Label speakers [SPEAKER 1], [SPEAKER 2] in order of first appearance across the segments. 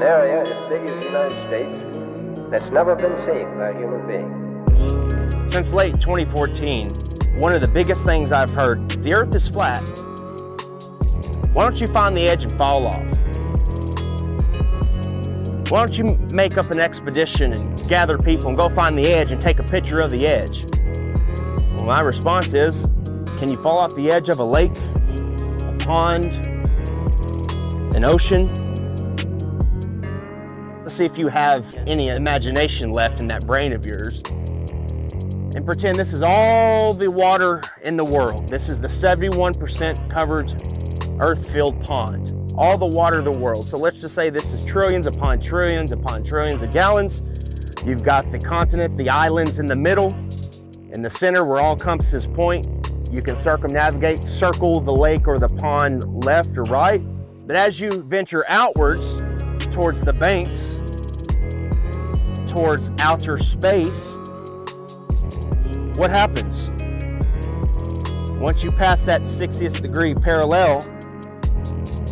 [SPEAKER 1] area as big as the United States that's never been seen by a human being.
[SPEAKER 2] Since late 2014, one of the biggest things I've heard, the Earth is flat. Why don't you find the edge and fall off? Why don't you make up an expedition and gather people and go find the edge and take a picture of the edge? Well, my response is, can you fall off the edge of a lake, a pond, an ocean? Let's see if you have any imagination left in that brain of yours. And pretend this is all the water in the world. This is the 71% covered earth-filled pond. All the water of the world. So let's just say this is trillions upon trillions upon trillions of gallons. You've got the continents, the islands in the middle. In the center where all compasses point, you can circumnavigate, circle the lake or the pond left or right. But as you venture outwards towards the banks, towards outer space, what happens? Once you pass that 60th degree parallel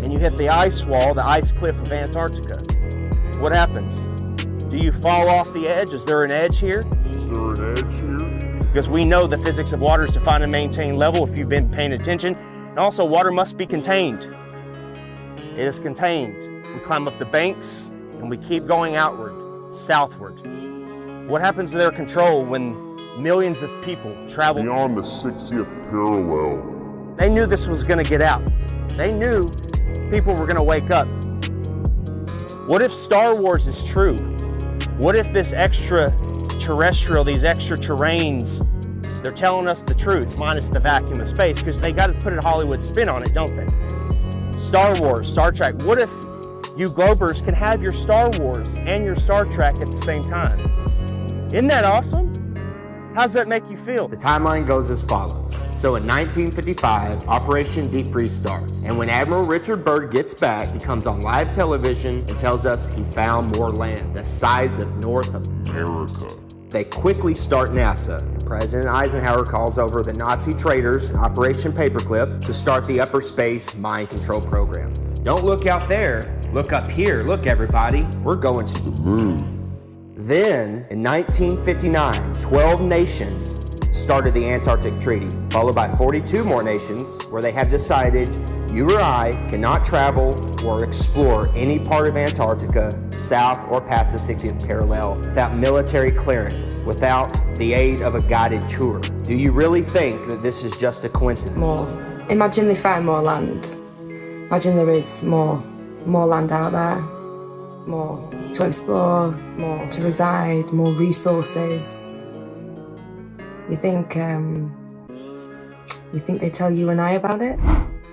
[SPEAKER 2] and you hit the ice wall, the ice cliff of Antarctica, what happens? Do you fall off the edge? Is there an edge here?
[SPEAKER 3] Is there an edge here?
[SPEAKER 2] Because we know the physics of water is to find and maintain level if you've been paying attention. And also water must be contained. It is contained. We climb up the banks and we keep going outward, southward. What happens to their control when millions of people travel?
[SPEAKER 3] Beyond the 60th parallel.
[SPEAKER 2] They knew this was gonna get out. They knew people were gonna wake up. What if Star Wars is true? What if this extraterrestrial, these extra terrains, they're telling us the truth, minus the vacuum of space, because they got to put a Hollywood spin on it, don't they? Star Wars, Star Trek. What if you Globers can have your Star Wars and your Star Trek at the same time? Isn't that awesome? How does that make you feel? The timeline goes as follows. So in 1955, Operation Deep Freeze starts. And when Admiral Richard Byrd gets back, he comes on live television and tells us he found more land, the size of North America. They quickly start NASA. And President Eisenhower calls over the Nazi traitors in Operation Paperclip to start the upper space mind control program. Don't look out there, look up here. Look everybody, we're going to the moon. Then, in 1959, 12 nations started the Antarctic Treaty, followed by 42 more nations where they have decided you or I cannot travel or explore any part of Antarctica south or past the 60th parallel without military clearance, without the aid of a guided tour. Do you really think that this is just a coincidence?
[SPEAKER 4] More. Imagine they find more land. Imagine there is more land out there. More to explore, more to reside, more resources. You think they tell you and I about it?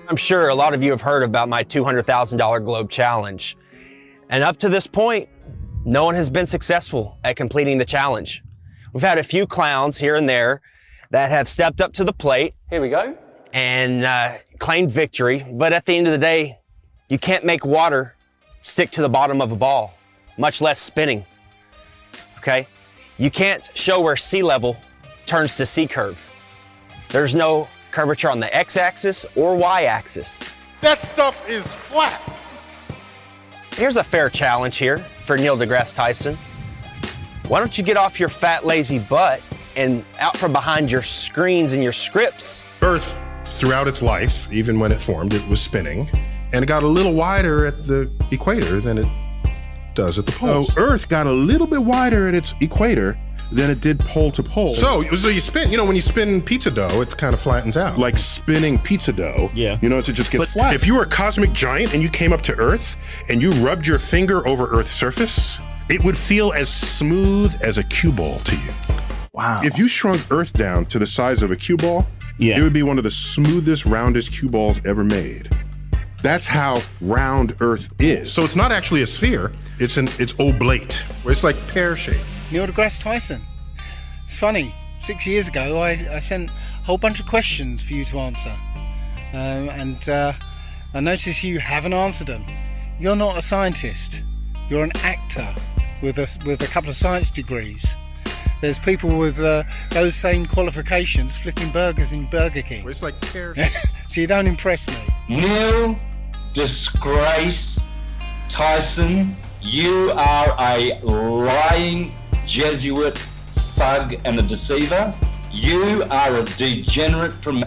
[SPEAKER 2] I'm sure a lot of you have heard about my $200,000 globe challenge. And up to this point, no one has been successful at completing the challenge. We've had a few clowns here and there that have stepped up to the plate. Here we go. And claimed victory. But at the end of the day, you can't make water stick to the bottom of a ball, much less spinning, okay? You can't show where sea level turns to sea curve. There's no curvature on the x-axis or y-axis.
[SPEAKER 3] That stuff is flat.
[SPEAKER 2] Here's a fair challenge here for Neil deGrasse Tyson. Why don't you get off your fat, lazy butt and out from behind your screens and your scripts?
[SPEAKER 5] Earth, throughout its life, even when it formed, it was spinning. And it got a little wider at the equator than it does at the poles.
[SPEAKER 3] So Earth got a little bit wider at its equator than it did pole to pole.
[SPEAKER 5] So you spin, when you spin pizza dough, it kind of flattens out.
[SPEAKER 3] Like spinning pizza dough, it just gets flat.
[SPEAKER 5] If you were a cosmic giant and you came up to Earth and you rubbed your finger over Earth's surface, it would feel as smooth as a cue ball to you.
[SPEAKER 3] Wow.
[SPEAKER 5] If you shrunk Earth down to the size of a cue ball, it would be one of the smoothest, roundest cue balls ever made. That's how round Earth is. So it's not actually a sphere, it's oblate. It's like pear-shaped.
[SPEAKER 6] Neil deGrasse Tyson. It's funny, 6 years ago I sent a whole bunch of questions for you to answer. I notice you haven't answered them. You're not a scientist, you're an actor with a couple of science degrees. There's people with those same qualifications flipping burgers in Burger King.
[SPEAKER 5] It's like pear-shaped.
[SPEAKER 6] So you don't impress me.
[SPEAKER 7] Neil Disgrace Tyson You are a lying Jesuit thug and a deceiver. You are a degenerate from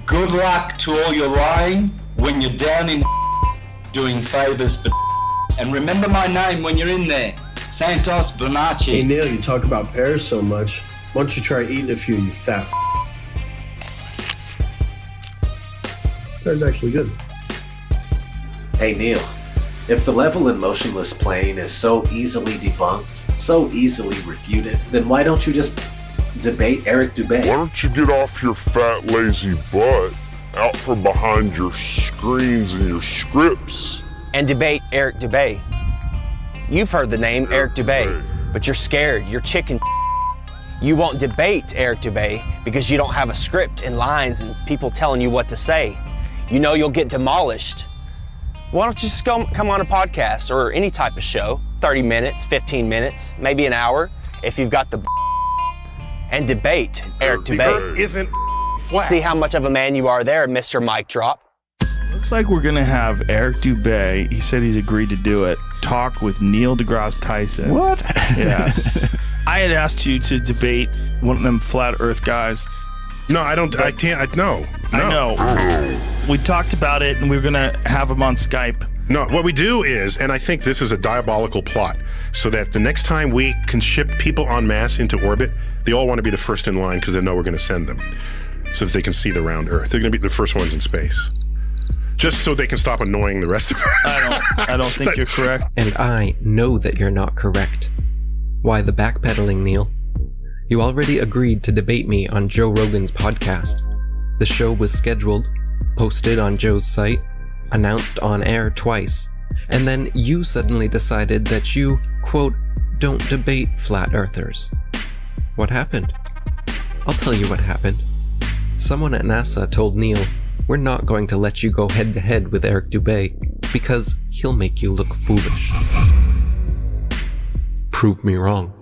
[SPEAKER 7] good luck to all your lying when you're down in doing favors for and remember my name when you're in there, Santos Bonacci.
[SPEAKER 8] Hey Neil, you talk about pears so much. Why don't you try eating a few, you fat Pear's actually good.
[SPEAKER 9] Hey Neil, if the level and motionless plane is so easily debunked, so easily refuted, then why don't you just debate Eric Dubay?
[SPEAKER 10] Why don't you get off your fat lazy butt out from behind your screens and your scripts
[SPEAKER 2] and debate Eric Dubay? You've heard the name Eric Dubay, but you're scared, you're chicken. You won't debate Eric Dubay because you don't have a script and lines and people telling you what to say. You know you'll get demolished. Why don't you just come on a podcast or any type of show, 30 minutes, 15 minutes, maybe an hour, if you've got the and debate Eric Dubay.
[SPEAKER 5] The earth isn't flat.
[SPEAKER 2] See how much of a man you are there, Mr. Mic Drop.
[SPEAKER 11] Looks like we're gonna have Eric Dubay, he said he's agreed to do it, talk with Neil deGrasse Tyson.
[SPEAKER 12] What?
[SPEAKER 11] Yes. I had asked you to debate one of them flat earth guys.
[SPEAKER 5] No, I don't, I can't, no.
[SPEAKER 11] I know. We talked about it and we were gonna have him on Skype.
[SPEAKER 5] No, what we do is, and I think this is a diabolical plot, so that the next time we can ship people en masse into orbit, they all want to be the first in line because they know we're going to send them, so that they can see the round Earth. They're going to be the first ones in space, just so they can stop annoying the rest of us.
[SPEAKER 11] I don't think you're correct.
[SPEAKER 13] And I know that you're not correct. Why the backpedaling, Neil? You already agreed to debate me on Joe Rogan's podcast. The show was scheduled, posted on Joe's site, announced on air twice, and then you suddenly decided that you, quote, don't debate flat earthers. What happened? I'll tell you what happened. Someone at NASA told Neil, we're not going to let you go head to head with Eric Dubay because he'll make you look foolish. Prove me wrong.